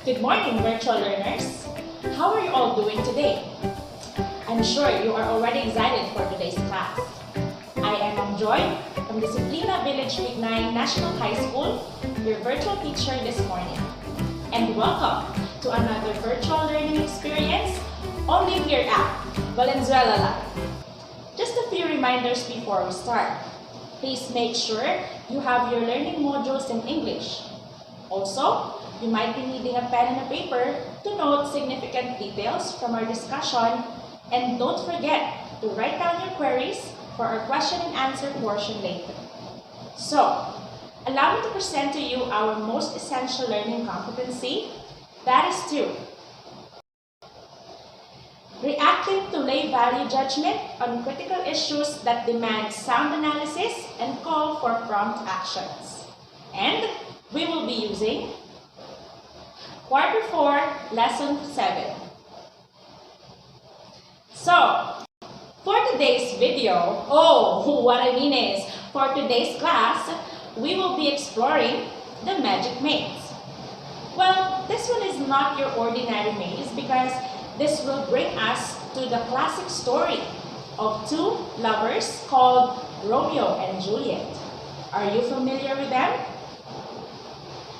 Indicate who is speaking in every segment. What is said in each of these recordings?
Speaker 1: Good morning, virtual learners. How are you all doing today? I'm sure you are already excited for today's class. I am Joy from Disciplina Village Week 9 National High School, your virtual teacher this morning. And welcome to another virtual learning experience only here at Valenzuela Live. Just a few reminders before we start. Please make sure you have your learning modules in English. Also, you might be needing a pen and a paper to note significant details from our discussion, and don't forget to write down your queries for our question and answer portion later. So, allow me to present to you our most essential learning competency, that is to reacting to lay value judgment on critical issues that demand sound analysis and call for prompt actions. And we will be using Quarter 4, Lesson 7. So, for today's video, what I mean is, for today's class, we will be exploring the magic maze. Well, this one is not your ordinary maze because this will bring us to the classic story of two lovers called Romeo and Juliet. Are you familiar with them?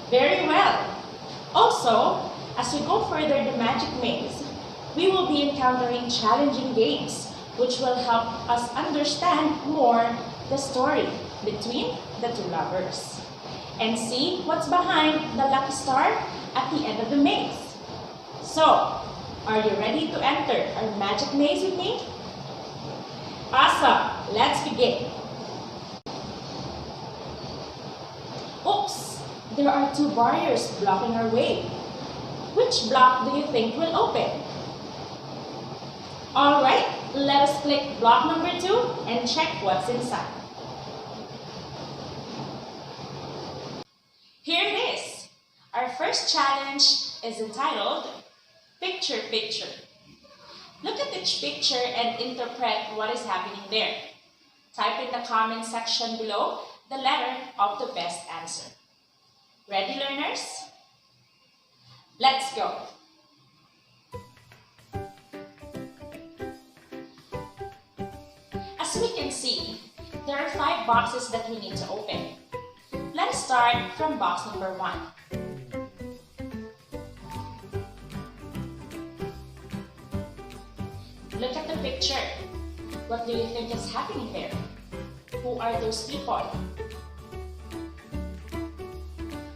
Speaker 1: Very well. Also, as we go further the magic maze, we will be encountering challenging games which will help us understand more the story between the two lovers and see what's behind the lucky star at the end of the maze. So, are you ready to enter our magic maze with me? Awesome! Let's begin. Oops! There are two barriers blocking our way. Which block do you think will open? Alright, let us click block number 2 and check what's inside. Here it is. Our first challenge is entitled Picture Picture. Look at each picture and interpret what is happening there. Type in the comment section below the letter of the best answer. Ready, learners? Let's go! As we can see, there are 5 boxes that we need to open. Let's start from box number 1. Look at the picture. What do you think is happening there? Who are those people?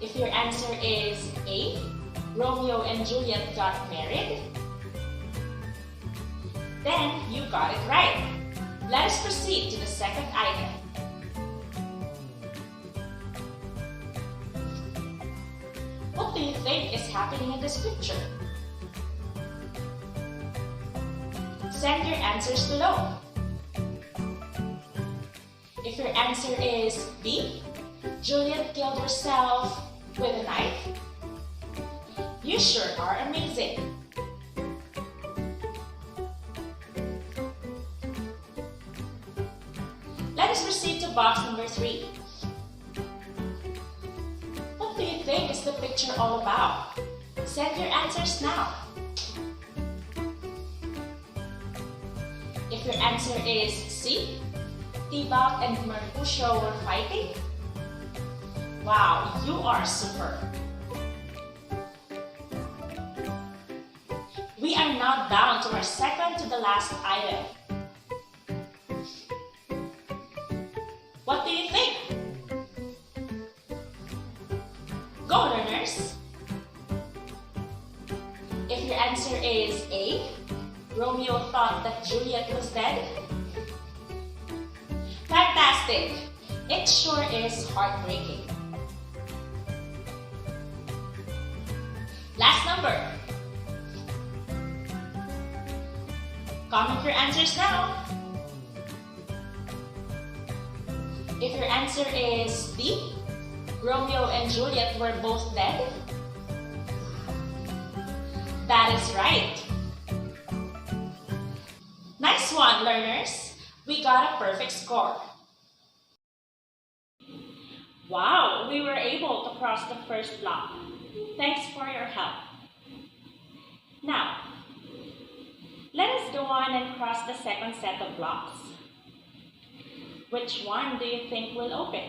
Speaker 1: If your answer is A, Romeo and Juliet got married, then you got it right. Let us proceed to the second item. What do you think is happening in this picture? Send your answers below. If your answer is B, Juliet killed herself with a knife, you sure are amazing. Let us proceed to box number 3. What do you think is the picture all about? Send your answers now. If your answer is C, Tibak and Mercutio were fighting, wow, you are super. We are now down to our second to the last item. What do you think? Go, learners! If your answer is A, Romeo thought that Juliet was dead, fantastic! It sure is heartbreaking. Last number. Comment your answers now. If your answer is B, Romeo and Juliet were both dead, that is right. Nice one, learners. We got a perfect score. Wow, we were able to cross the first block. Thanks for your help. Now, let us go on and cross the second set of blocks. Which one do you think will open?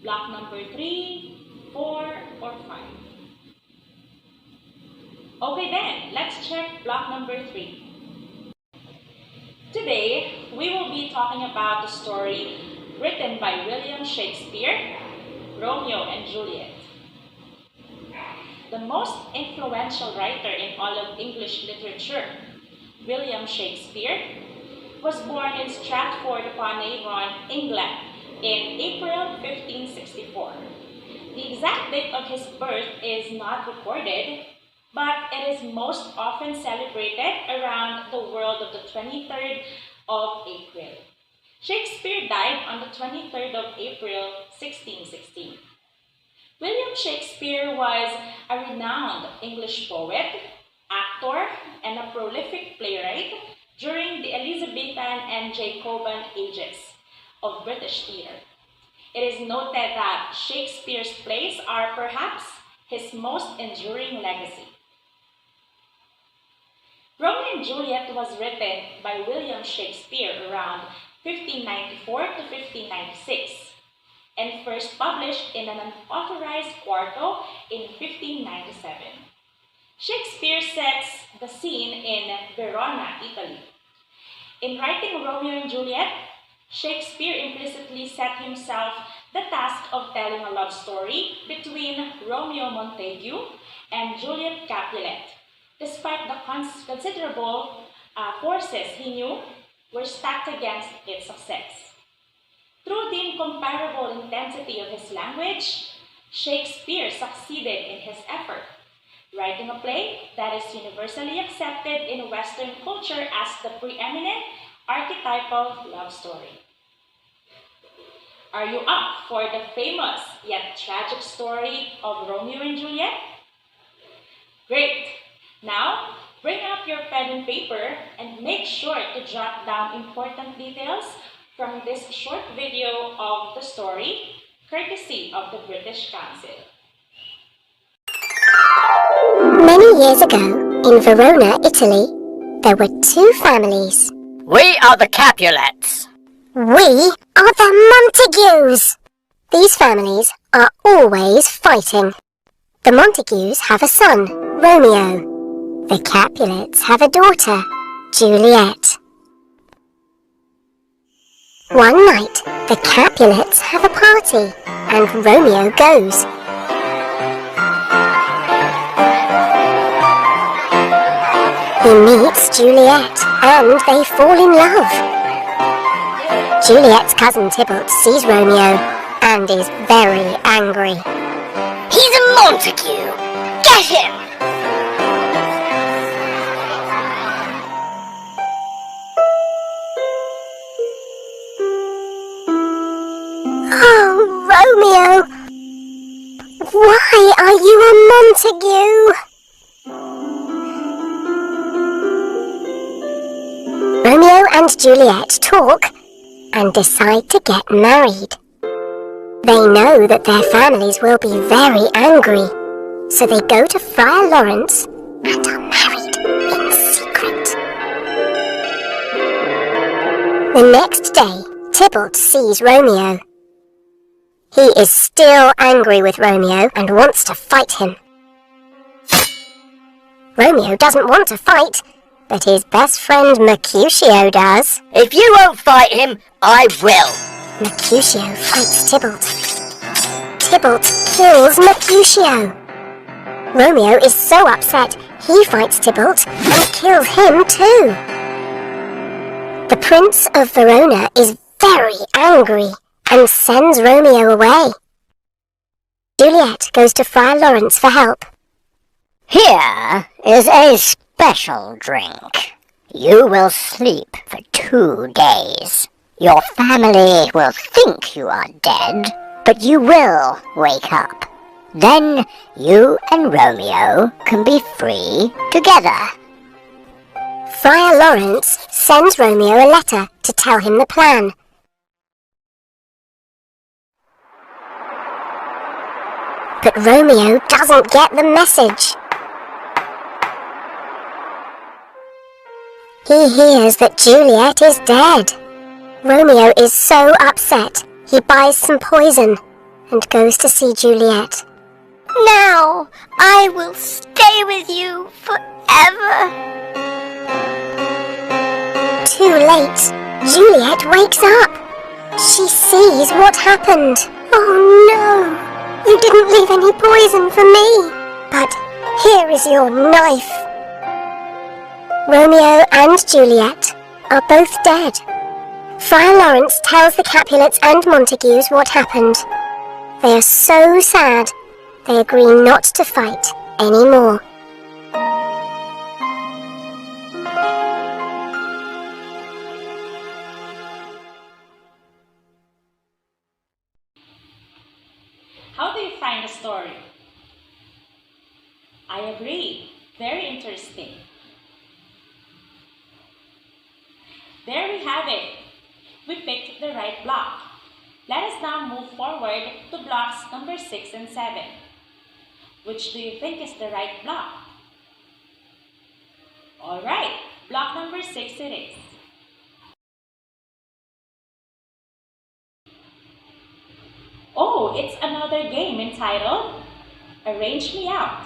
Speaker 1: Block number 3, 4, or 5? Okay then, let's check block number 3. Today, we will be talking about the story written by William Shakespeare, Romeo and Juliet. The most influential writer in all of English literature, William Shakespeare, was born in Stratford-upon-Avon, England, in April 1564. The exact date of his birth is not recorded, but it is most often celebrated around the world of the 23rd of April. Shakespeare died on the 23rd of April, 1616. William Shakespeare was a renowned English poet, actor, and a prolific playwright during the Elizabethan and Jacobean ages of British theatre. It is noted that Shakespeare's plays are perhaps his most enduring legacy. Romeo and Juliet was written by William Shakespeare around 1594 to 1596 and first published in an unauthorized quarto in 1597. Shakespeare sets the scene in Verona, Italy. In writing Romeo and Juliet, Shakespeare implicitly set himself the task of telling a love story between Romeo Montague and Juliet Capulet, despite the considerable forces he knew were stacked against its success. Through the incomparable intensity of his language, Shakespeare succeeded in his effort, writing a play that is universally accepted in Western culture as the preeminent archetypal love story. Are you up for the famous yet tragic story of Romeo and Juliet? Great! Now, bring out your pen and paper and make sure to jot down important details from this short video of the story, courtesy of the British Council.
Speaker 2: Many years ago, in Verona, Italy, there were two families.
Speaker 3: We are the Capulets.
Speaker 2: We are the Montagues. These families are always fighting. The Montagues have a son, Romeo. The Capulets have a daughter, Juliet. One night, the Capulets have a party, and Romeo goes. He meets Juliet, and they fall in love. Juliet's cousin Tybalt sees Romeo, and is very angry.
Speaker 3: He's a Montague. Get him!
Speaker 2: Oh, Romeo! Why are you a Montague? Romeo and Juliet talk and decide to get married. They know that their families will be very angry, so they go to Friar Lawrence and are married in secret. The next day, Tybalt sees Romeo. He is still angry with Romeo and wants to fight him. Romeo doesn't want to fight, but his best friend Mercutio does.
Speaker 3: If you won't fight him, I will.
Speaker 2: Mercutio fights Tybalt. Tybalt kills Mercutio. Romeo is so upset, he fights Tybalt and kills him too. The Prince of Verona is very angry and sends Romeo away. Juliet goes to Friar Lawrence for help.
Speaker 3: Here is a special drink. You will sleep for 2 days. Your family will think you are dead, but you will wake up. Then you and Romeo can be free together.
Speaker 2: Friar Lawrence sends Romeo a letter to tell him the plan. But Romeo doesn't get the message. He hears that Juliet is dead. Romeo is so upset, he buys some poison and goes to see Juliet.
Speaker 3: Now I will stay with you forever.
Speaker 2: Too late. Juliet wakes up. She sees what happened. Oh no! You didn't leave any poison for me. But here is your knife. Romeo and Juliet are both dead. Friar Lawrence tells the Capulets and Montagues what happened. They are so sad, they agree not to fight anymore.
Speaker 1: How do you find the story? I agree. Very interesting. There we have it. We picked the right block. Let us now move forward to blocks number 6 and 7. Which do you think is the right block? Alright, block number 6 it is. Oh, it's another game entitled Arrange Me Out.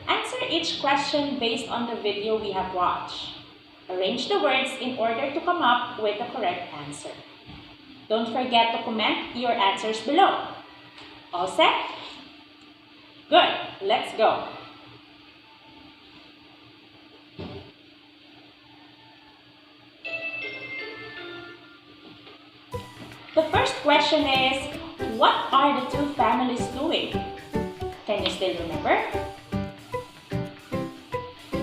Speaker 1: Answer each question based on the video we have watched. Arrange the words in order to come up with the correct answer. Don't forget to comment your answers below. All set? Good, let's go. The first question is, what are the two families doing? Can you still remember?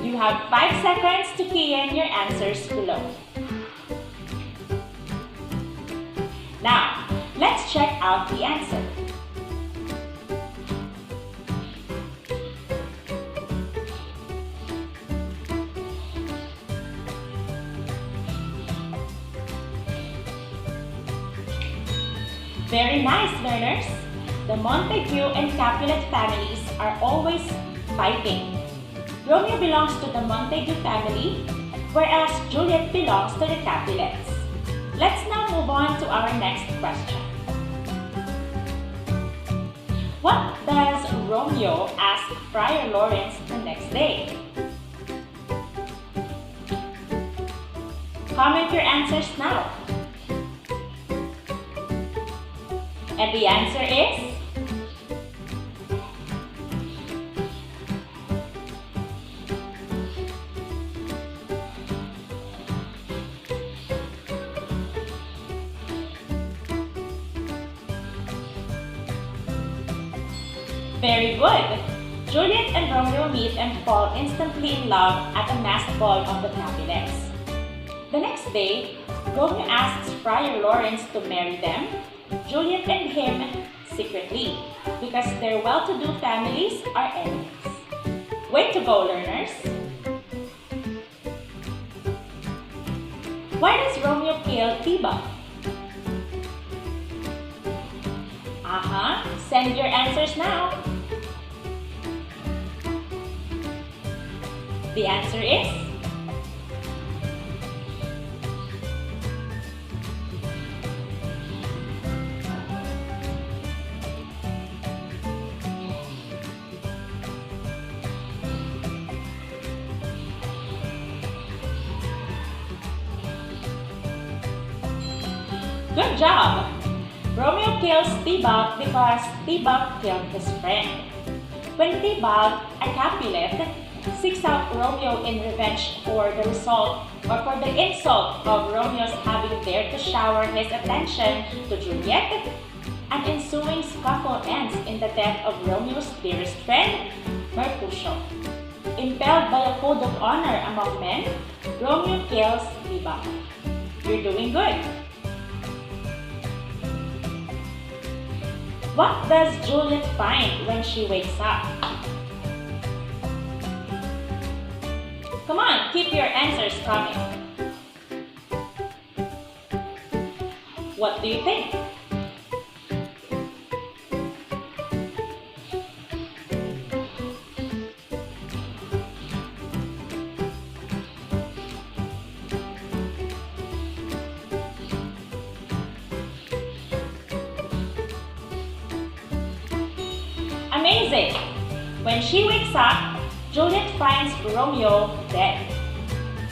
Speaker 1: You have 5 seconds to key in your answers below. Now, let's check out the answer. Very nice, learners! The Montague and Capulet families are always fighting. Romeo belongs to the Montague family, whereas Juliet belongs to the Capulets. Let's now move on to our next question. What does Romeo ask Friar Lawrence the next day? Comment your answers now. And the answer is very good! Juliet and Romeo meet and fall instantly in love at a masked ball of the Capulets. The next day, Romeo asks Friar Lawrence to marry them, Juliet and him secretly, because their well-to-do families are enemies. Way to go, learners! Why does Romeo kill Tiba? Send your answers now. The answer is good job! Romeo kills Tibalt because Tibalt killed his friend. When Tibalt, a Capulet, seeks out Romeo in revenge for the result or for the insult of Romeo's having dared to shower his attention to Juliet, an ensuing scuffle ends in the death of Romeo's dearest friend, Mercutio. Impelled by a code of honor among men, Romeo kills Tibalt. You're doing good! What does Juliet find when she wakes up? Come on, keep your answers coming. What do you think? Amazing! When she wakes up, Juliet finds Romeo dead.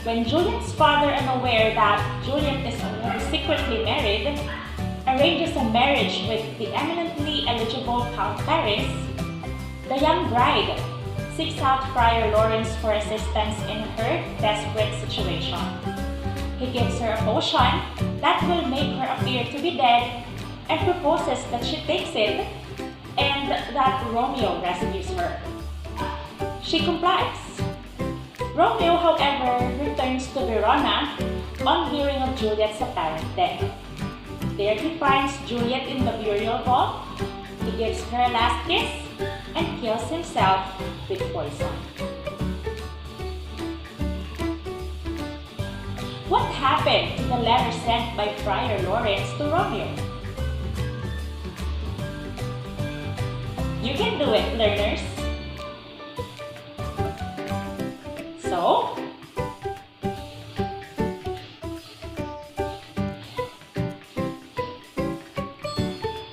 Speaker 1: When Juliet's father, unaware that Juliet is already secretly married, arranges a marriage with the eminently eligible Count Paris, the young bride seeks out Friar Lawrence for assistance in her desperate situation. He gives her a potion that will make her appear to be dead and proposes that she takes it and that Romeo rescues her. She complies. Romeo, however, returns to Verona on hearing of Juliet's apparent death. There he finds Juliet in the burial vault. He gives her a last kiss and kills himself with poison. What happened to the letter sent by Friar Lawrence to Romeo? You can do it, learners. So,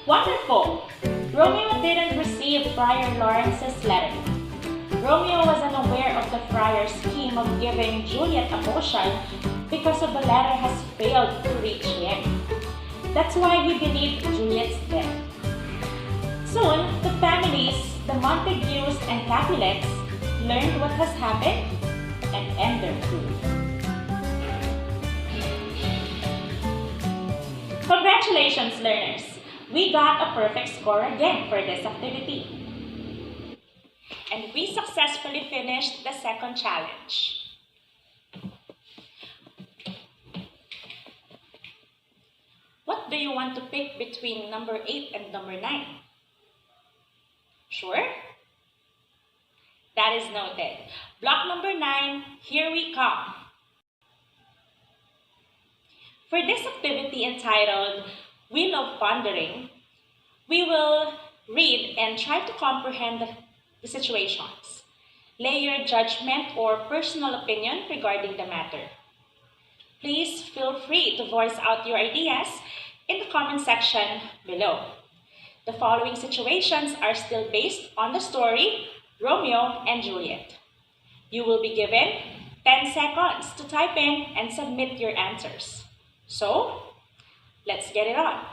Speaker 1: wonderful! Romeo didn't receive Friar Lawrence's letter. Romeo was unaware of the friar's scheme of giving Juliet a potion because of the letter has failed to reach him. That's why he believed Juliet's dead. Soon, the families, the Montagues and Capulets, learned what has happened and end their feud. Congratulations, learners! We got a perfect score again for this activity. And we successfully finished the second challenge. What do you want to pick between number 8 and number 9? Sure? That is noted. Block number 9, here we come. For this activity entitled Wheel of Pondering, we will read and try to comprehend the situations. Lay your judgment or personal opinion regarding the matter. Please feel free to voice out your ideas in the comment section below. The following situations are still based on the story Romeo and Juliet. You will be given 10 seconds to type in and submit your answers. So, let's get it on.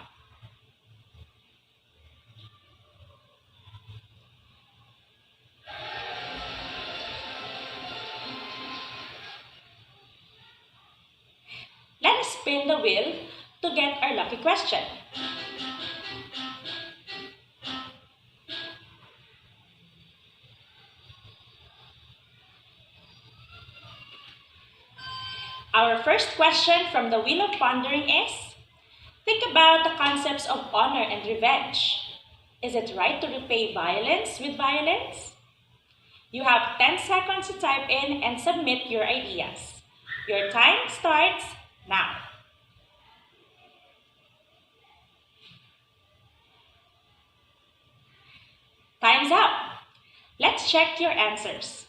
Speaker 1: Let us spin the wheel to get our lucky question. Our first question from the Wheel of Pondering is, think about the concepts of honor and revenge. Is it right to repay violence with violence? You have 10 seconds to type in and submit your ideas. Your time starts now. Time's up. Let's check your answers.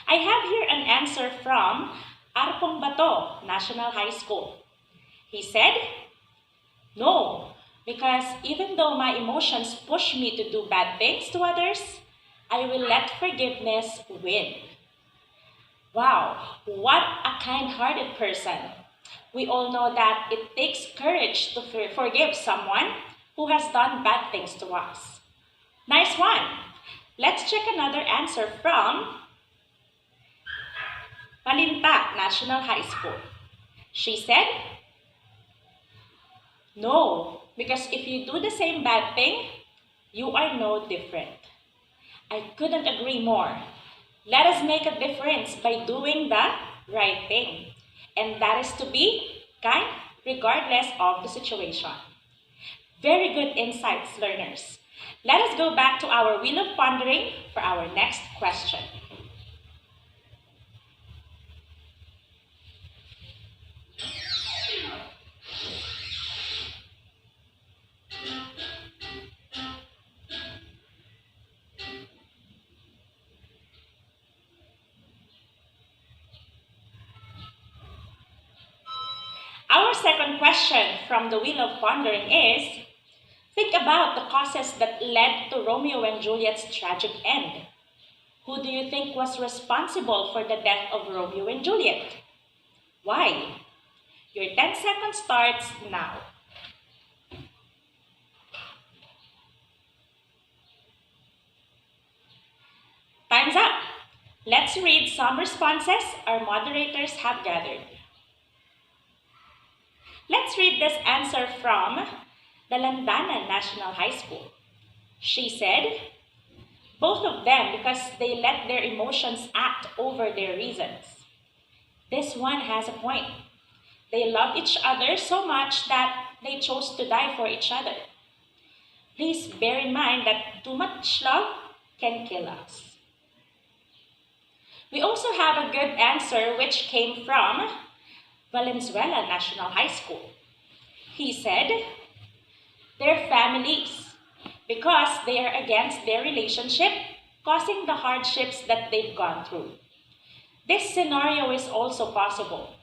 Speaker 1: I have here an answer from Arpong Bato, National High School. He said, no, because even though my emotions push me to do bad things to others, I will let forgiveness win. Wow, what a kind-hearted person. We all know that it takes courage to forgive someone who has done bad things to us. Nice one. Let's check another answer from Malinta National High School. She said, no, because if you do the same bad thing, you are no different. I couldn't agree more. Let us make a difference by doing the right thing. And that is to be kind regardless of the situation. Very good insights, learners. Let us go back to our Wheel of Pondering for our next question. Our second question from the Wheel of Pondering is, Think about the causes that led to Romeo and Juliet's tragic end. Who do you think was responsible for the death of Romeo and Juliet? Why? Your 10 seconds starts now. Time's up. Let's read some responses our moderators have gathered. Let's read this answer from the Landanan National High School. She said, both of them because they let their emotions act over their reasons. This one has a point. They loved each other so much that they chose to die for each other. Please bear in mind that too much love can kill us. We also have a good answer which came from Valenzuela National High School. He said, their families, because they are against their relationship, causing the hardships that they've gone through. This scenario is also possible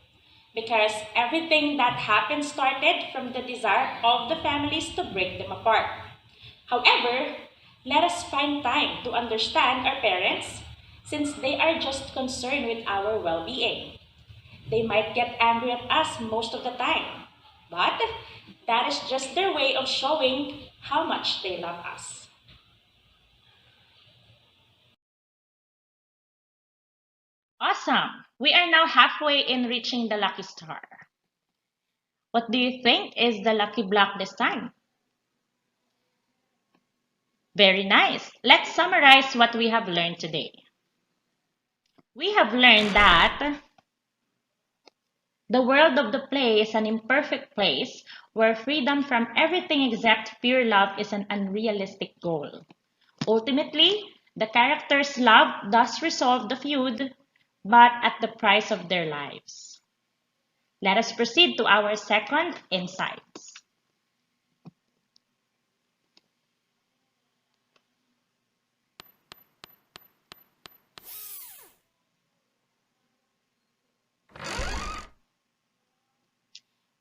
Speaker 1: because everything that happened started from the desire of the families to break them apart. However, let us find time to understand our parents since they are just concerned with our well-being. They might get angry at us most of the time, but that is just their way of showing how much they love us. Awesome! We are now halfway in reaching the lucky star. What do you think is the lucky block this time? Very nice. Let's summarize what we have learned today. We have learned that the world of the play is an imperfect place where freedom from everything except pure love is an unrealistic goal. Ultimately, the characters' love does resolve the feud, but at the price of their lives. Let us proceed to our second insights.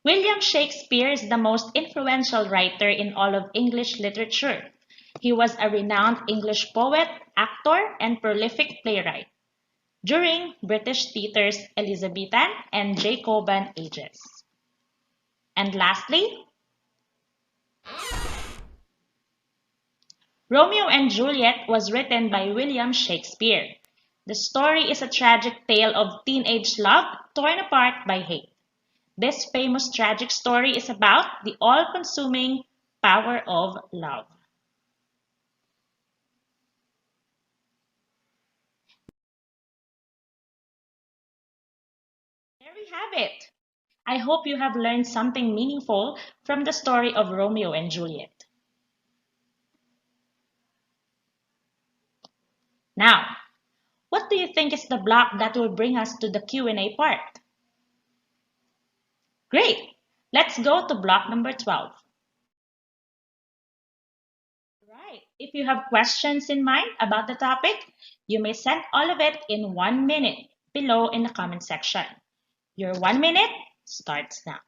Speaker 1: William Shakespeare is the most influential writer in all of English literature. He was a renowned English poet, actor, and prolific playwright during British theater's Elizabethan and Jacobean ages. And lastly, Romeo and Juliet was written by William Shakespeare. The story is a tragic tale of teenage love torn apart by hate. This famous tragic story is about the all-consuming power of love. There we have it. I hope you have learned something meaningful from the story of Romeo and Juliet. Now, what do you think is the block that will bring us to the Q&A part? Great! Let's go to block number 12. Right. If you have questions in mind about the topic, you may send all of it in 1 minute below in the comment section. Your 1 minute starts now.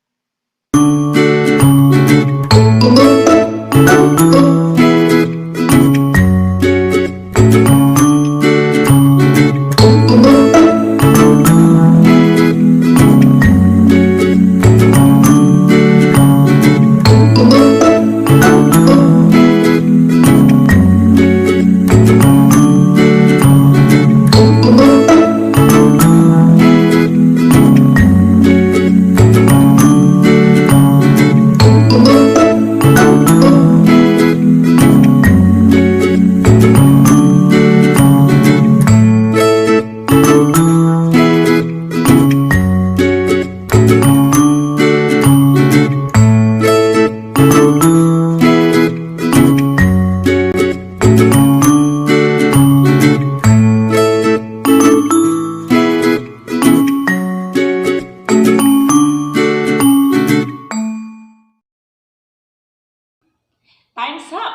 Speaker 1: Time's up!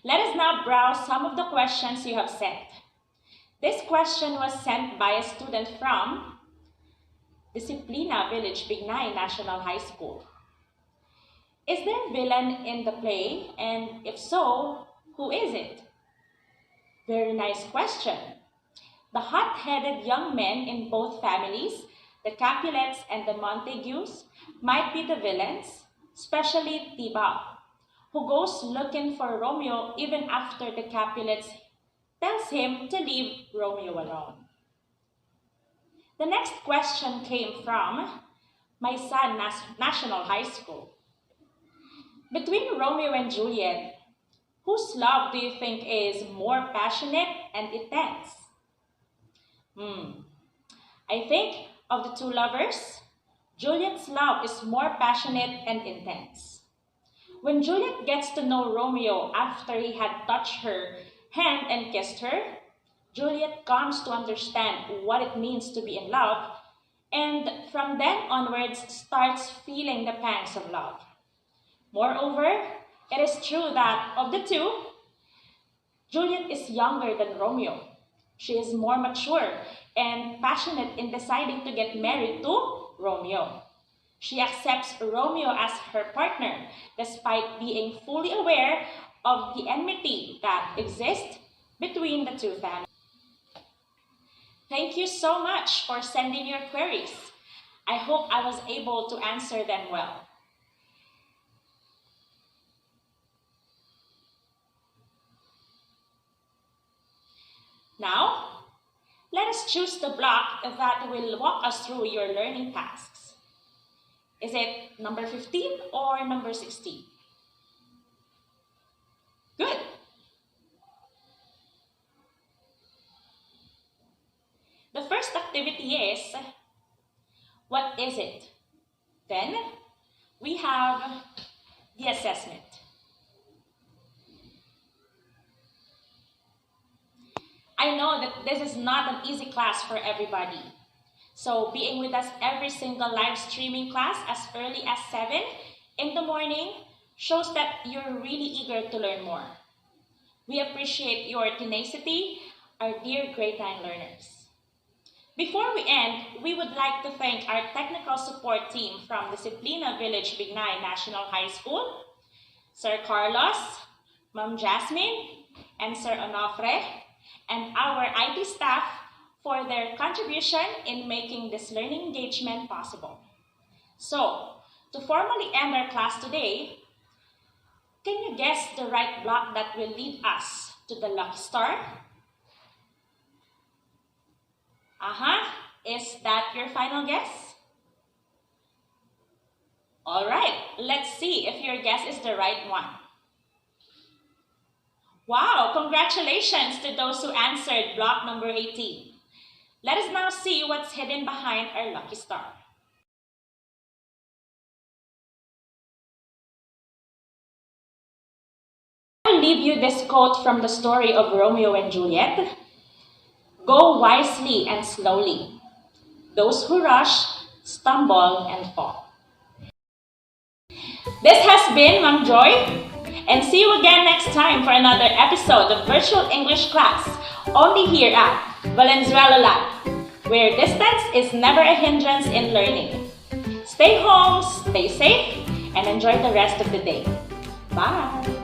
Speaker 1: Let us now browse some of the questions you have sent. This question was sent by a student from Disciplina Village Bignay National High School. Is there a villain in the play? And if so, who is it? Very nice question. The hot-headed young men in both families, the Capulets and the Montagues, might be the villains, especially Tybalt, who goes looking for Romeo even after the Capulets tells him to leave Romeo alone. The next question came from my son, National High School. Between Romeo and Juliet, whose love do you think is more passionate and intense? I think of the two lovers, Juliet's love is more passionate and intense. When Juliet gets to know Romeo after he had touched her hand and kissed her, Juliet comes to understand what it means to be in love, and from then onwards starts feeling the pangs of love. Moreover, it is true that of the two, Juliet is younger than Romeo. She is more mature and passionate in deciding to get married to Romeo. She accepts Romeo as her partner despite being fully aware of the enmity that exists between the two families. Thank you so much for sending your queries. I hope I was able to answer them well. Now, let us choose the block that will walk us through your learning tasks. Is it number 15 or number 16? Good. The first activity is, what is it? Then, we have the assessment. I know that this is not an easy class for everybody. So being with us every single live streaming class as early as 7 in the morning shows that you're really eager to learn more. We appreciate your tenacity, our dear grade 9 learners. Before we end, we would like to thank our technical support team from Disciplina Village Bignay National High School, Sir Carlos, Ma'am Jasmine, and Sir Onofre, and our IT staff for their contribution in making this learning engagement possible. So, to formally end our class today, can you guess the right block that will lead us to the lucky star? Is that your final guess? Alright, let's see if your guess is the right one. Wow, congratulations to those who answered block number 18. Let us now see what's hidden behind our lucky star. I will leave you this quote from the story of Romeo and Juliet. Go wisely and slowly. Those who rush stumble and fall. This has been Ma'am Joy, and see you again next time for another episode of Virtual English Class, only here at Valenzuela Lab, where distance is never a hindrance in learning. Stay home, stay safe, and enjoy the rest of the day. Bye!